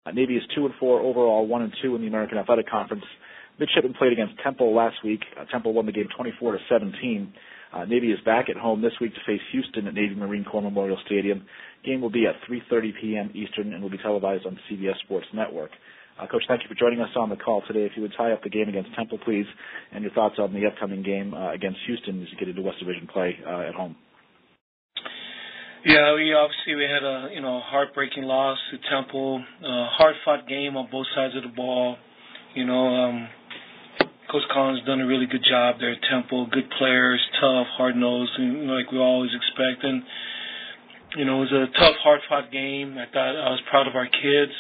Navy is 2-4 overall, 1-2 in the American Athletic Conference. Midshipmen played against Temple last week. Temple won the game 24-17. Navy is back at home this week to face Houston at Navy Marine Corps Memorial Stadium. Game will be at 3:30 p.m. Eastern and will be televised on CBS Sports Network. Coach, thank you for joining us on the call today. If you would tie up the game against Temple, please, and your thoughts on the upcoming game against Houston as you get into West Division play at home. Yeah, we had a heartbreaking loss to Temple. Hard-fought game on both sides of the ball. Coach Collins done a really good job there at Temple. Good players, tough, hard-nosed, like we always expect. And it was a tough, hard-fought game. I was proud of our kids.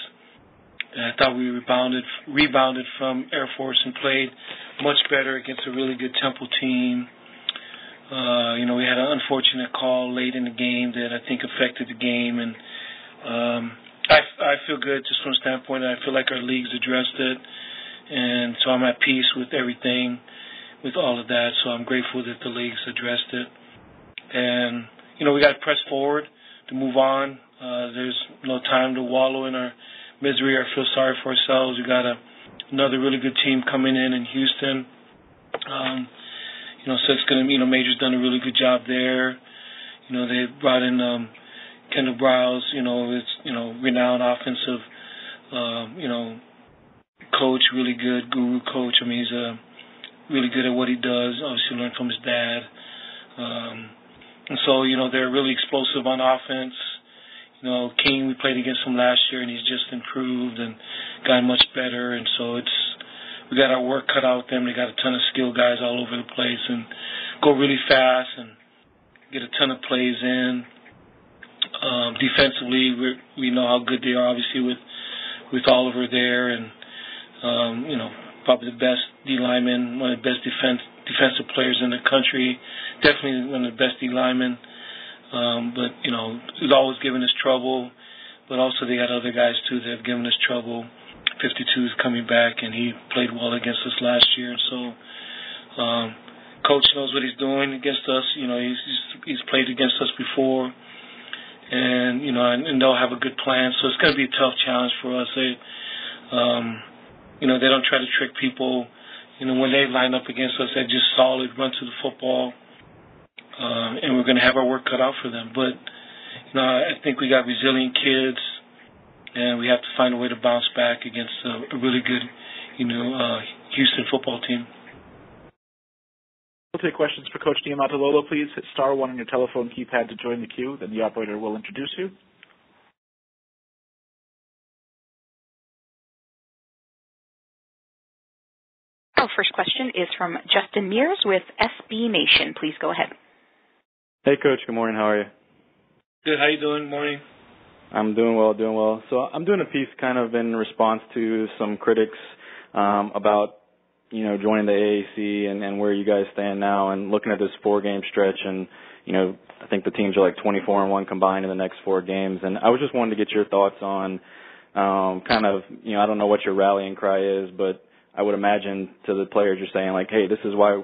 And I thought we rebounded from Air Force and played much better against a really good Temple team. We had an unfortunate call late in the game that I think affected the game. And I feel good just from the standpoint that I feel like our league's addressed it. And so I'm at peace with everything, with all of that. So I'm grateful that the league's addressed it. And, we got to press forward to move on. There's no time to wallow in our misery or feel sorry for ourselves. We got another really good team coming in Houston. So it's going to, Major's done a really good job there. They brought in Kendall Browse, renowned offensive, coach, really good guru coach. I mean, he's really good at what he does. Obviously learned from his dad. And so, they're really explosive on offense. King, we played against him last year, and he's just improved and gotten much better. And so we got our work cut out with them. They got a ton of skilled guys all over the place and go really fast and get a ton of plays in. Defensively, we know how good they are, obviously, with Oliver there, and probably the best D lineman, one of the best defensive players in the country. Definitely one of the best D linemen. But he's always given us trouble. But also they got other guys, too, that have given us trouble. 52 is coming back, and he played well against us last year. So Coach knows what he's doing against us. He's played against us before. And, and they'll have a good plan. So it's going to be a tough challenge for us. They don't try to trick people. When they line up against us, they're just solid, run to the football. And we're going to have our work cut out for them. But, I think we got resilient kids, and we have to find a way to bounce back against a really good, Houston football team. We'll take questions for Coach Niumatalolo. Please hit *1 on your telephone keypad to join the queue. Then the operator will introduce you. Our first question is from Justin Mears with SB Nation. Please go ahead. Hey, Coach. Good morning. How are you? Good. How you doing? Morning. I'm doing well. So I'm doing a piece kind of in response to some critics about, joining the AAC and where you guys stand now, and looking at this 4-game stretch. And, I think the teams are like 24-1 combined in the next 4 games. And I was just wanting to get your thoughts on kind of, I don't know what your rallying cry is, but I would imagine to the players you're saying, like, hey, this is why,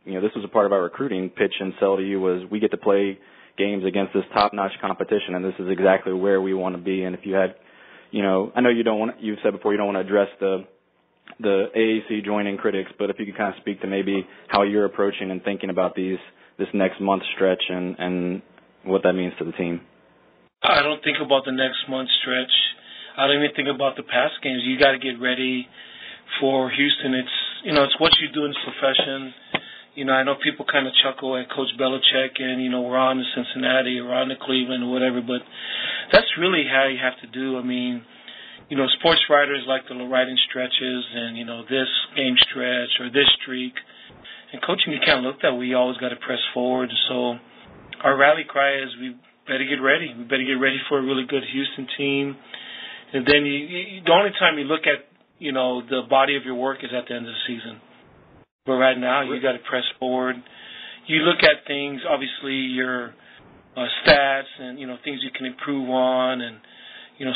this was a part of our recruiting pitch and sell to you, was we get to play games against this top-notch competition, and this is exactly where we want to be. And if you had, I know you've said before you don't want to address the AAC joining critics, but if you could kind of speak to maybe how you're approaching and thinking about this next month stretch and what that means to the team. I don't think about the next month stretch. I don't even think about the past games. You got to get ready for Houston. It's what you do in this profession. I know people kind of chuckle at Coach Belichick and, we're on to Cincinnati or on to Cleveland or whatever, but that's really how you have to do. I mean, sports writers like to write in stretches and, this game stretch or this streak. And coaching, you can't look that way. You always got to press forward. So our rally cry is we better get ready. We better get ready for a really good Houston team. And then the only time you look at, the body of your work is at the end of the season. But right now, you got to press forward. You look at things, obviously, your stats and, things you can improve on and,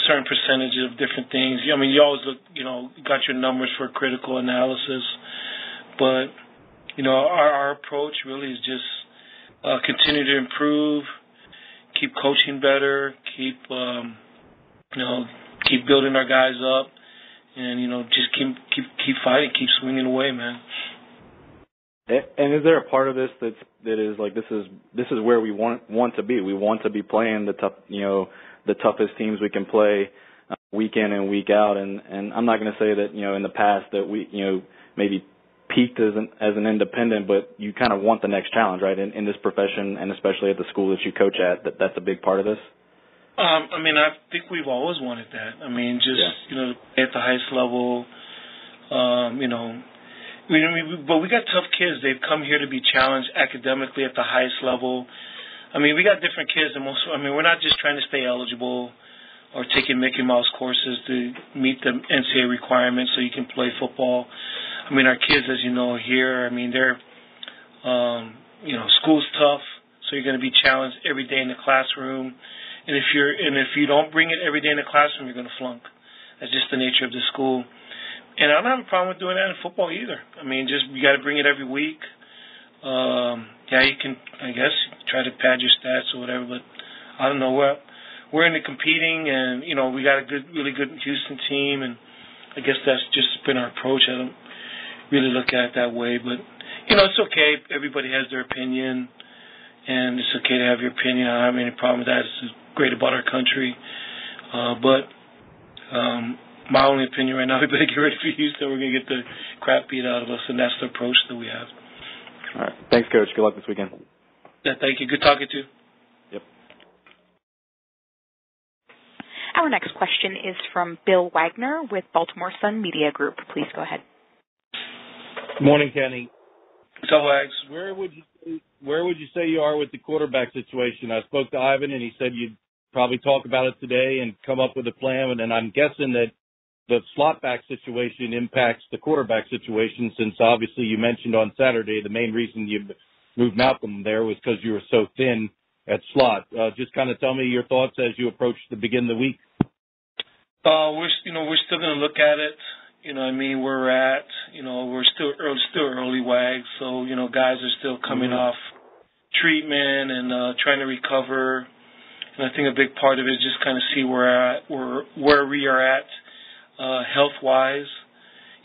certain percentage of different things. I mean, you always look, you got your numbers for critical analysis. But, our approach really is just continue to improve, keep coaching better, keep, keep building our guys up, and just keep fighting, keep swinging away, man. And is there a part of this that is like this is where we want to be? We want to be playing the toughest teams we can play week in and week out. And I'm not going to say that in the past that we maybe peaked as an independent, but you kind of want the next challenge, right? In this profession, and especially at the school that you coach at, that's a big part of this. I think we've always wanted that. At the highest level, but we got tough kids. They've come here to be challenged academically at the highest level. We got different kids than most. We're not just trying to stay eligible or taking Mickey Mouse courses to meet the NCAA requirements so you can play football. Our kids, as you know, here, they're, school's tough, so you're going to be challenged every day in the classroom. And if you don't bring it every day in the classroom, you're going to flunk. That's just the nature of the school. And I don't have a problem with doing that in football either. You got to bring it every week. You can, I guess, try to pad your stats or whatever, but I don't know. We're into competing, and we got a really good Houston team, and I guess that's just been our approach. I don't really look at it that way, but it's okay. Everybody has their opinion, and it's okay to have your opinion. I don't have any problem with that. It's great about our country, but my only opinion right now, we better get ready for Houston. We're going to get the crap beat out of us, and that's the approach that we have. All right. Thanks, Coach. Good luck this weekend. Yeah, thank you. Good talking to you. Yep. Our next question is from Bill Wagner with Baltimore Sun Media Group. Please go ahead. Good morning, Kenny. So, Wags. Where would you say you are with the quarterback situation? I spoke to Ivan, and he said you'd probably talk about it today and come up with a plan, and I'm guessing that the slot back situation impacts the quarterback situation, since obviously you mentioned on Saturday the main reason you moved Malcolm there was because you were so thin at slot. Just kind of tell me your thoughts as you approach the beginning of the week. We're still going to look at it. We're still early, Wags. So guys are still coming off treatment and trying to recover. And I think a big part of it is just kind of see where we are at health-wise,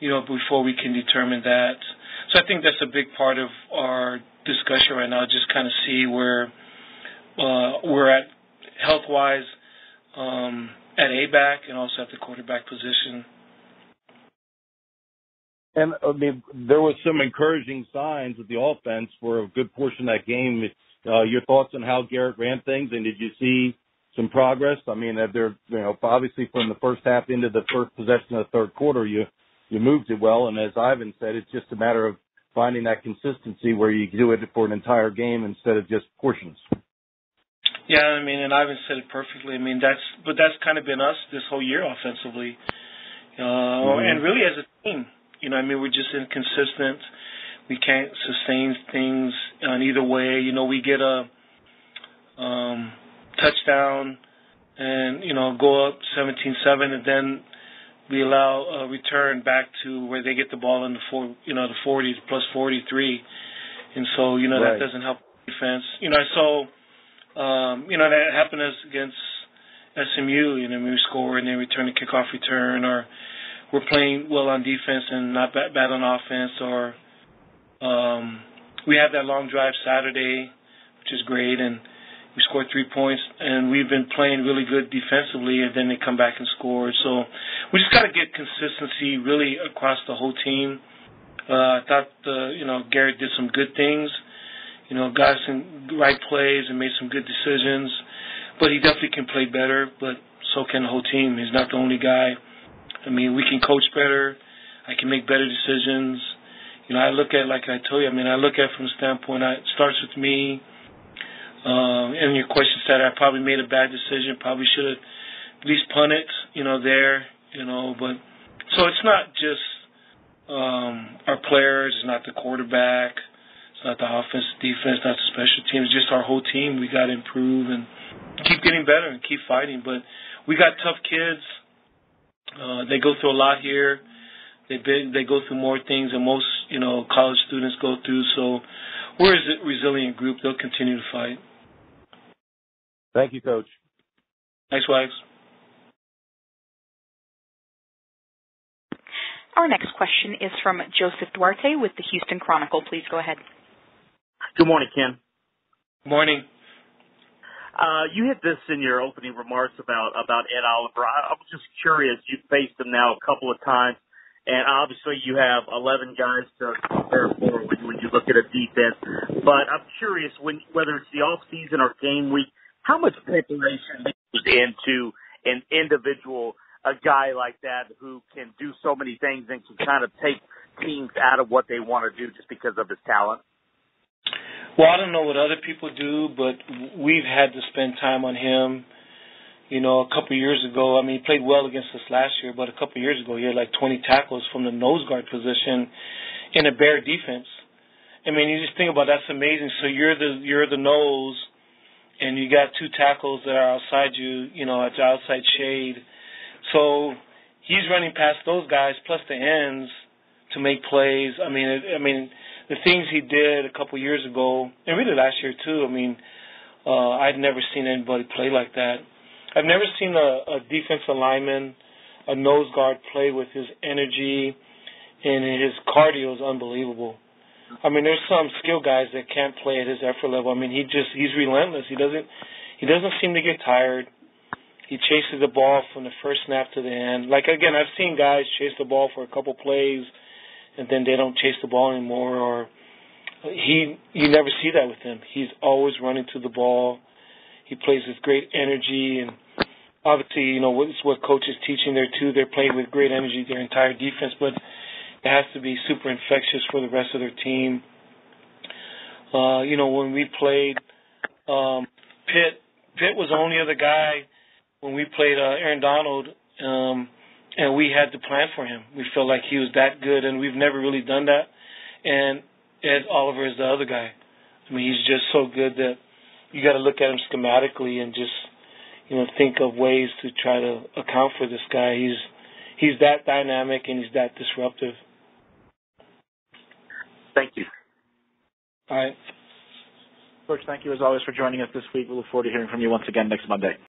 before we can determine that. So I think that's a big part of our discussion right now, just kind of see where we're at health-wise at A-back and also at the quarterback position. And, there was some encouraging signs of the offense for a good portion of that game. Your thoughts on how Garrett ran things, and did you see some progress? Obviously from the first half into the first possession of the third quarter, you moved it well, and as Ivan said, it's just a matter of finding that consistency where you do it for an entire game instead of just portions. Yeah, and Ivan said it perfectly. That's kind of been us this whole year offensively, and really as a team. We're just inconsistent. We can't sustain things on either way. We get a touchdown and, go up 17-7, and then we allow a return back to where they get the ball in the 40s, plus 43. And so, right. That doesn't help defense. That happened against SMU. We score and then return the kickoff return, or we're playing well on defense and not bad on offense, or we had that long drive Saturday, which is great, and we scored 3 points, and we've been playing really good defensively, and then they come back and score. So we just got to get consistency really across the whole team. I thought, Garrett did some good things, got some right plays and made some good decisions, but he definitely can play better, but so can the whole team. He's not the only guy. We can coach better. I can make better decisions. I look at, like I told you, I look at it from the standpoint, it starts with me. And your question said I probably made a bad decision, probably should have at least punted, but so it's not just our players, it's not the quarterback, it's not the offense, defense, not the special teams, just our whole team. We got to improve and keep getting better and keep fighting. But we got tough kids. They go through a lot here. They go through more things than most, college students go through. So we're a resilient group. They'll continue to fight. Thank you, Coach. Thanks, Wags. Our next question is from Joseph Duarte with the Houston Chronicle. Please go ahead. Good morning, Ken. Morning. You hit this in your opening remarks about Ed Oliver. I was just curious. You've faced him now a couple of times, and obviously you have 11 guys to prepare for when you look at a defense. But I'm curious, whether it's the off season or game week, how much preparation goes into an individual, a guy like that who can do so many things and can kind of take teams out of what they want to do just because of his talent? Well, I don't know what other people do, but we've had to spend time on him. You know, a couple of years ago, I mean, he played well against us last year, but a couple of years ago, he had like 20 tackles from the nose guard position in a Bear defense. I mean, you just think about that's amazing. So you're the nose, and you got two tackles that are outside you, you know, at the outside shade. So he's running past those guys plus the ends to make plays. I mean, the things he did a couple years ago, and really last year too, I mean, I'd never seen anybody play like that. I've never seen a defensive lineman, a nose guard play with his energy, and his cardio is unbelievable. I mean, there's some skilled guys that can't play at his effort level. I mean, he's relentless. He doesn't seem to get tired. He chases the ball from the first snap to the end. Like, again, I've seen guys chase the ball for a couple plays, and then they don't chase the ball anymore, or you never see that with him. He's always running to the ball. He plays with great energy, and obviously, you know, it's what coach is teaching there too. They're playing with great energy, their entire defense, but it has to be super infectious for the rest of their team. You know, when we played Pitt was the only other guy when we played Aaron Donald, and we had to plan for him. We felt like he was that good, and we've never really done that. And Ed Oliver is the other guy. I mean, he's just so good that you got to look at him schematically and just, you know, think of ways to try to account for this guy. He's that dynamic and he's that disruptive. Thank you. All right. Coach, thank you as always for joining us this week. We look forward to hearing from you once again next Monday.